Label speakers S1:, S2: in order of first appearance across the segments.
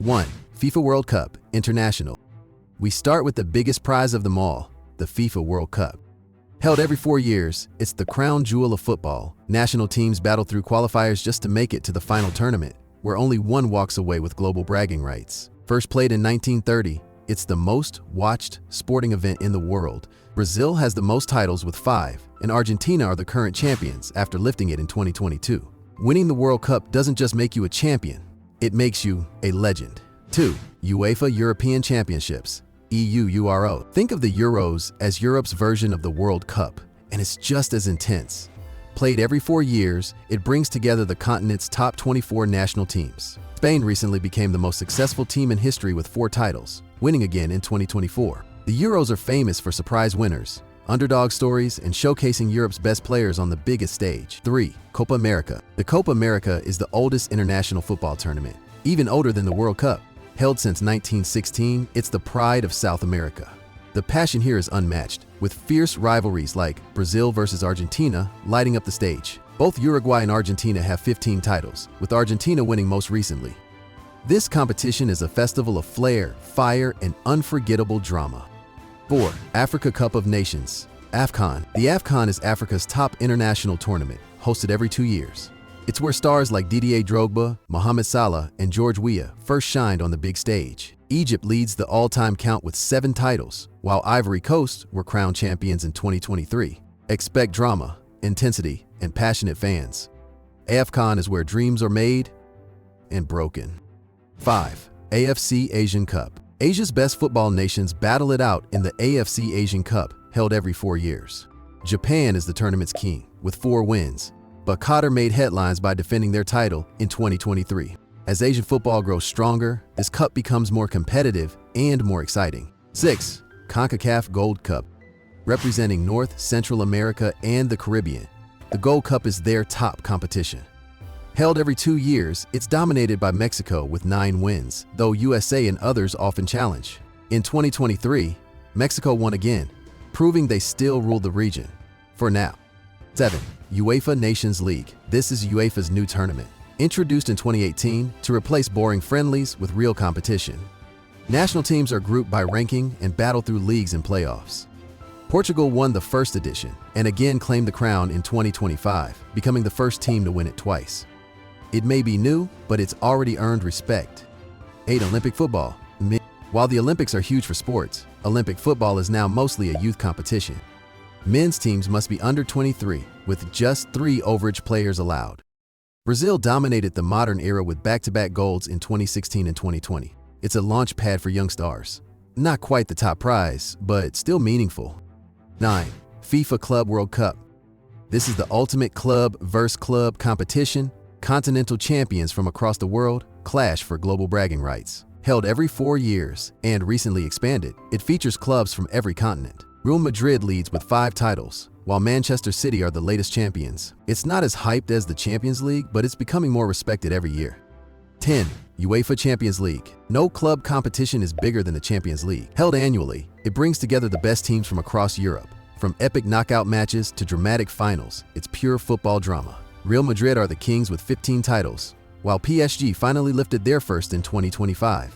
S1: 1. FIFA World Cup International. We start with the biggest prize of them all, the FIFA World Cup. Held every 4 years, it's the crown jewel of football. National teams battle through qualifiers just to make it to the final tournament, where only one walks away with global bragging rights. First played in 1930, it's the most watched sporting event in the world. Brazil has the most titles with 5, and Argentina are the current champions after lifting it in 2022. Winning the World Cup doesn't just make you a champion, it makes you a legend. 2. UEFA European Championships, EURO. Think of the Euros as Europe's version of the World Cup, and it's just as intense. Played every 4 years, it brings together the continent's top 24 national teams. Spain recently became the most successful team in history with 4 titles, winning again in 2024. The Euros are famous for surprise winners, underdog stories, and showcasing Europe's best players on the biggest stage. 3. Copa America. The Copa America is the oldest international football tournament, even older than the World Cup. Held since 1916, it's the pride of South America. The passion here is unmatched, with fierce rivalries like Brazil versus Argentina lighting up the stage. Both Uruguay and Argentina have 15 titles, with Argentina winning most recently. This competition is a festival of flair, fire, and unforgettable drama. 4. Africa Cup of Nations, AFCON. The AFCON is Africa's top international tournament, hosted every 2 years. It's where stars like Didier Drogba, Mohamed Salah, and George Weah first shined on the big stage. Egypt leads the all-time count with 7 titles, while Ivory Coast were crowned champions in 2023. Expect drama, intensity, and passionate fans. AFCON is where dreams are made and broken. 5. AFC Asian Cup. Asia's best football nations battle it out in the AFC Asian Cup, held every 4 years. Japan is the tournament's king, with 4 wins, but Qatar made headlines by defending their title in 2023. As Asian football grows stronger, this cup becomes more competitive and more exciting. 6. CONCACAF Gold Cup. Representing North, Central America, and the Caribbean, the Gold Cup is their top competition. Held every 2 years, it's dominated by Mexico with 9 wins, though USA and others often challenge. In 2023, Mexico won again, proving they still rule the region for now. 7. UEFA Nations League. This is UEFA's new tournament, introduced in 2018 to replace boring friendlies with real competition. National teams are grouped by ranking and battle through leagues and playoffs. Portugal won the first edition and again claimed the crown in 2025, becoming the first team to win it twice. It may be new, but it's already earned respect. 8. Olympic football. While the Olympics are huge for sports, Olympic football is now mostly a youth competition. Men's teams must be under 23, with just 3 overage players allowed. Brazil dominated the modern era with back-to-back golds in 2016 and 2020. It's a launch pad for young stars. Not quite the top prize, but still meaningful. 9. FIFA Club World Cup. This is the ultimate club versus club competition. Continental champions from across the world clash for global bragging rights. Held every 4 years and recently expanded, it features clubs from every continent. Real Madrid leads with 5 titles, while Manchester City are the latest champions. It's not as hyped as the Champions League, but it's becoming more respected every year. 10. UEFA Champions League. No club competition is bigger than the Champions League. Held annually, it brings together the best teams from across Europe. From epic knockout matches to dramatic finals, it's pure football drama. Real Madrid are the kings with 15 titles, while PSG finally lifted their first in 2025.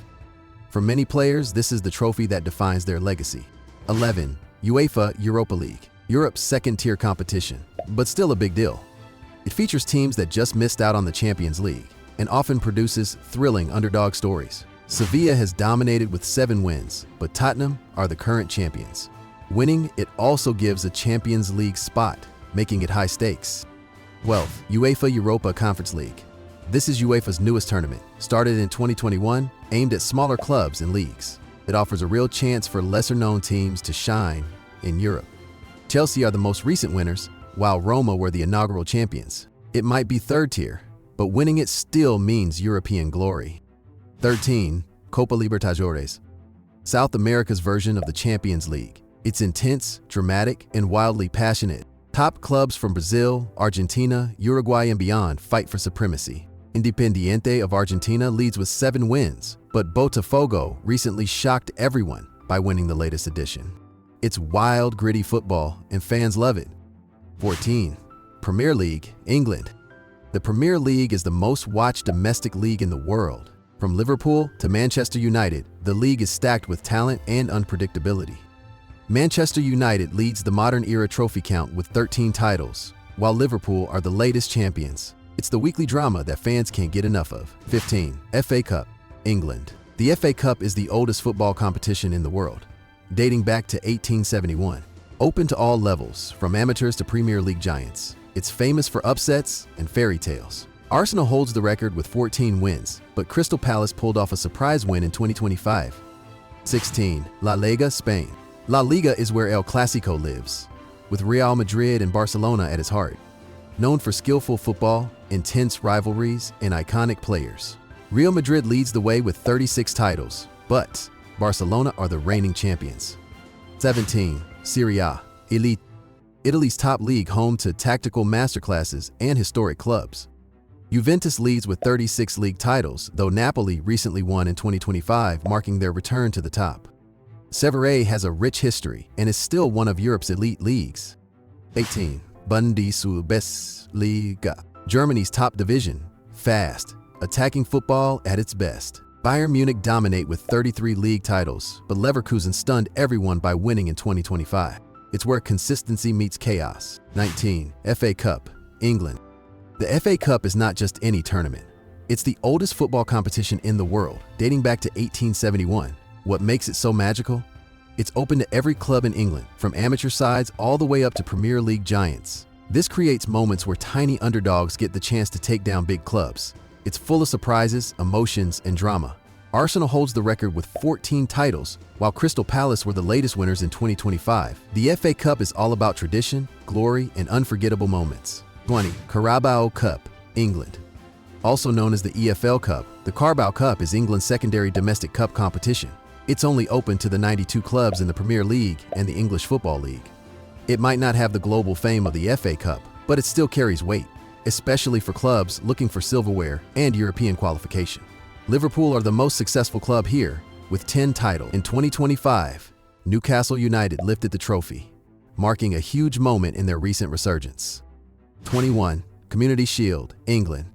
S1: For many players, this is the trophy that defines their legacy. 11. UEFA Europa League. Europe's second-tier competition, but still a big deal. It features teams that just missed out on the Champions League and often produces thrilling underdog stories. Sevilla has dominated with 7 wins, but Tottenham are the current champions. Winning it also gives a Champions League spot, making it high stakes. 12. UEFA Europa Conference League. This is UEFA's newest tournament, started in 2021, aimed at smaller clubs and leagues. It offers a real chance for lesser-known teams to shine in Europe. Chelsea are the most recent winners, while Roma were the inaugural champions. It might be third tier, but winning it still means European glory. 13. Copa Libertadores. South America's version of the Champions League. It's intense, dramatic, and wildly passionate. Top clubs from Brazil, Argentina, Uruguay, and beyond fight for supremacy. Independiente of Argentina leads with 7 wins, but Botafogo recently shocked everyone by winning the latest edition. It's wild, gritty football, and fans love it. 14. Premier League, England. The Premier League is the most watched domestic league in the world. From Liverpool to Manchester United, the league is stacked with talent and unpredictability. Manchester United leads the modern-era trophy count with 13 titles, while Liverpool are the latest champions. It's the weekly drama that fans can't get enough of. 15. FA Cup, England. The FA Cup is the oldest football competition in the world, dating back to 1871. Open to all levels, from amateurs to Premier League giants. It's famous for upsets and fairy tales. Arsenal holds the record with 14 wins, but Crystal Palace pulled off a surprise win in 2025. 16. La Liga, Spain. La Liga is where El Clasico lives, with Real Madrid and Barcelona at its heart. Known for skillful football, intense rivalries, and iconic players, Real Madrid leads the way with 36 titles, but Barcelona are the reigning champions. 17. Serie A, Elite. Italy's top league, home to tactical masterclasses and historic clubs. Juventus leads with 36 league titles, though Napoli recently won in 2025, marking their return to the top. Serie A has a rich history and is still one of Europe's elite leagues. 18. Bundesliga, Germany's top division. Fast, attacking football at its best. Bayern Munich dominate with 33 league titles, but Leverkusen stunned everyone by winning in 2025. It's where consistency meets chaos. 19. FA Cup, England. The FA Cup is not just any tournament. It's the oldest football competition in the world, dating back to 1871. What makes it so magical? It's open to every club in England, from amateur sides all the way up to Premier League giants. This creates moments where tiny underdogs get the chance to take down big clubs. It's full of surprises, emotions, and drama. Arsenal holds the record with 14 titles, while Crystal Palace were the latest winners in 2025. The FA Cup is all about tradition, glory, and unforgettable moments. 20. Carabao Cup, England. Also known as the EFL Cup, the Carabao Cup is England's secondary domestic cup competition. It's only open to the 92 clubs in the Premier League and the English Football League. It might not have the global fame of the FA Cup, but it still carries weight, especially for clubs looking for silverware and European qualification. Liverpool are the most successful club here, with 10 titles. In 2025, Newcastle United lifted the trophy, marking a huge moment in their recent resurgence. 21. Community Shield, England.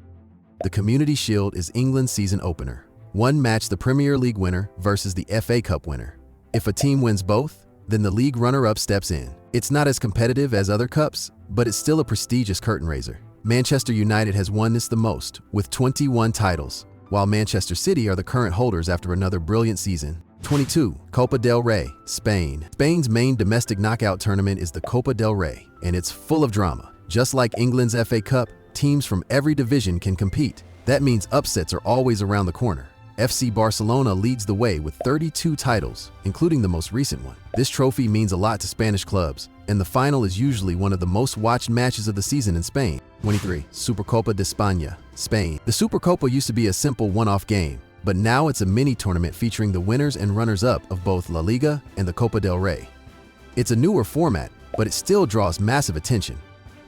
S1: The Community Shield is England's season opener. One match the Premier League winner versus the FA Cup winner. If a team wins both, then the league runner-up steps in. It's not as competitive as other cups, but it's still a prestigious curtain raiser. Manchester United has won this the most, with 21 titles, while Manchester City are the current holders after another brilliant season. 22. Copa del Rey, Spain. Spain's main domestic knockout tournament is the Copa del Rey, and it's full of drama. Just like England's FA Cup, teams from every division can compete. That means upsets are always around the corner. FC Barcelona leads the way with 32 titles, including the most recent one. This trophy means a lot to Spanish clubs, and the final is usually one of the most watched matches of the season in Spain. 23. Supercopa de España, Spain. The Supercopa used to be a simple one-off game, but now it's a mini-tournament featuring the winners and runners-up of both La Liga and the Copa del Rey. It's a newer format, but it still draws massive attention,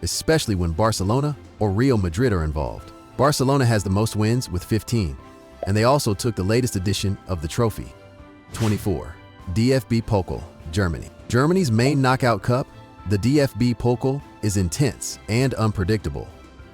S1: especially when Barcelona or Real Madrid are involved. Barcelona has the most wins with 15, and they also took the latest edition of the trophy. 24. DFB Pokal, Germany. Germany's main knockout cup, the DFB Pokal, is intense and unpredictable.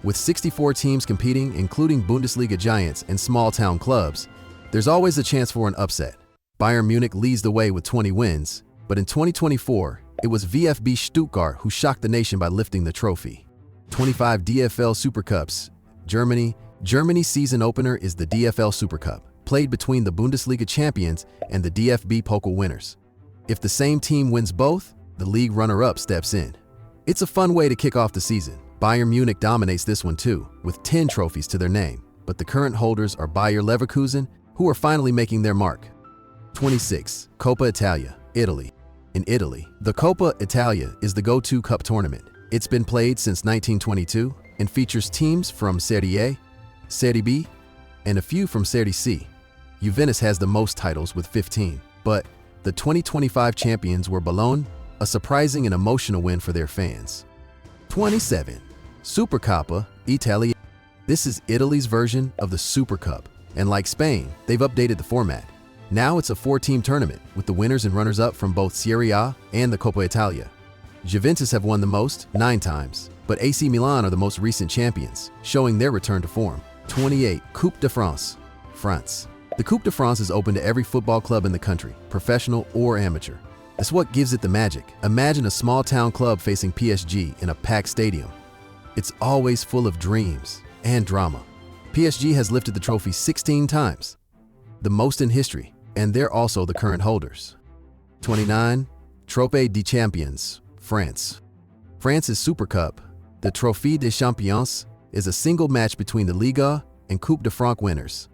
S1: With 64 teams competing, including Bundesliga giants and small-town clubs, there's always a chance for an upset. Bayern Munich leads the way with 20 wins, but in 2024, it was VfB Stuttgart who shocked the nation by lifting the trophy. 25. DFL Super Cups, Germany. Germany's season opener is the DFL Super Cup, played between the Bundesliga champions and the DFB Pokal winners. If the same team wins both, the league runner-up steps in. It's a fun way to kick off the season. Bayern Munich dominates this one too, with 10 trophies to their name, but the current holders are Bayer Leverkusen, who are finally making their mark. 26. Coppa Italia, Italy. In Italy, the Coppa Italia is the go-to cup tournament. It's been played since 1922 and features teams from Serie A, Serie B, and a few from Serie C. Juventus has the most titles with 15, but the 2025 champions were Ballon, a surprising and emotional win for their fans. 27. Supercoppa Italia. This is Italy's version of the Super Cup, and like Spain, they've updated the format. Now it's a 4-team tournament with the winners and runners-up from both Serie A and the Coppa Italia. Juventus have won the most, 9 times, but AC Milan are the most recent champions, showing their return to form. 28. Coupe de France, France. The Coupe de France is open to every football club in the country, professional or amateur. That's what gives it the magic. Imagine a small-town club facing PSG in a packed stadium. It's always full of dreams and drama. PSG has lifted the trophy 16 times, the most in history, and they're also the current holders. 29. Trophée des Champions, France. France's Super Cup, the Trophée des Champions, is a single match between the Liga and Coupe de France winners.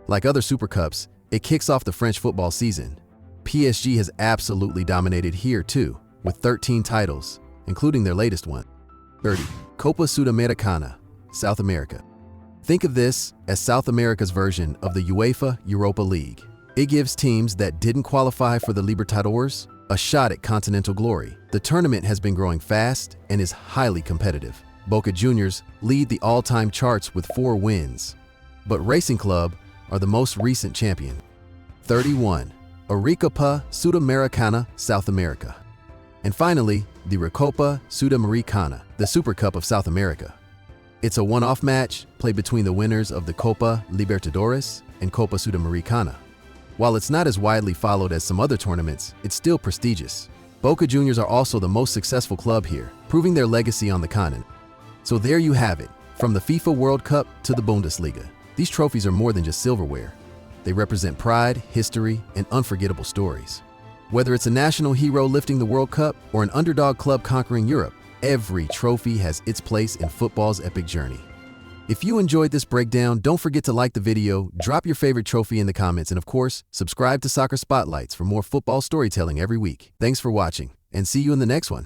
S1: Like other Super Cups, it kicks off the French football season. PSG has absolutely dominated here too, with 13 titles, including their latest one. 30. Copa Sudamericana, South America. Think of this as South America's version of the UEFA Europa League. It gives teams that didn't qualify for the Libertadores a shot at continental glory. The tournament has been growing fast and is highly competitive. Boca Juniors lead the all-time charts with 4 wins, but Racing Club are the most recent champion. 31. Recopa Sudamericana, South America. And finally, the Recopa Sudamericana, the Super Cup of South America. It's a one-off match played between the winners of the Copa Libertadores and Copa Sudamericana. While it's not as widely followed as some other tournaments, it's still prestigious. Boca Juniors are also the most successful club here, proving their legacy on the continent. So there you have it, from the FIFA World Cup to the Bundesliga. These trophies are more than just silverware. They represent pride, history, and unforgettable stories. Whether it's a national hero lifting the World Cup or an underdog club conquering Europe, every trophy has its place in football's epic journey. If you enjoyed this breakdown, don't forget to like the video, drop your favorite trophy in the comments, and of course, subscribe to Soccer Spotlights for more football storytelling every week. Thanks for watching, and see you in the next one.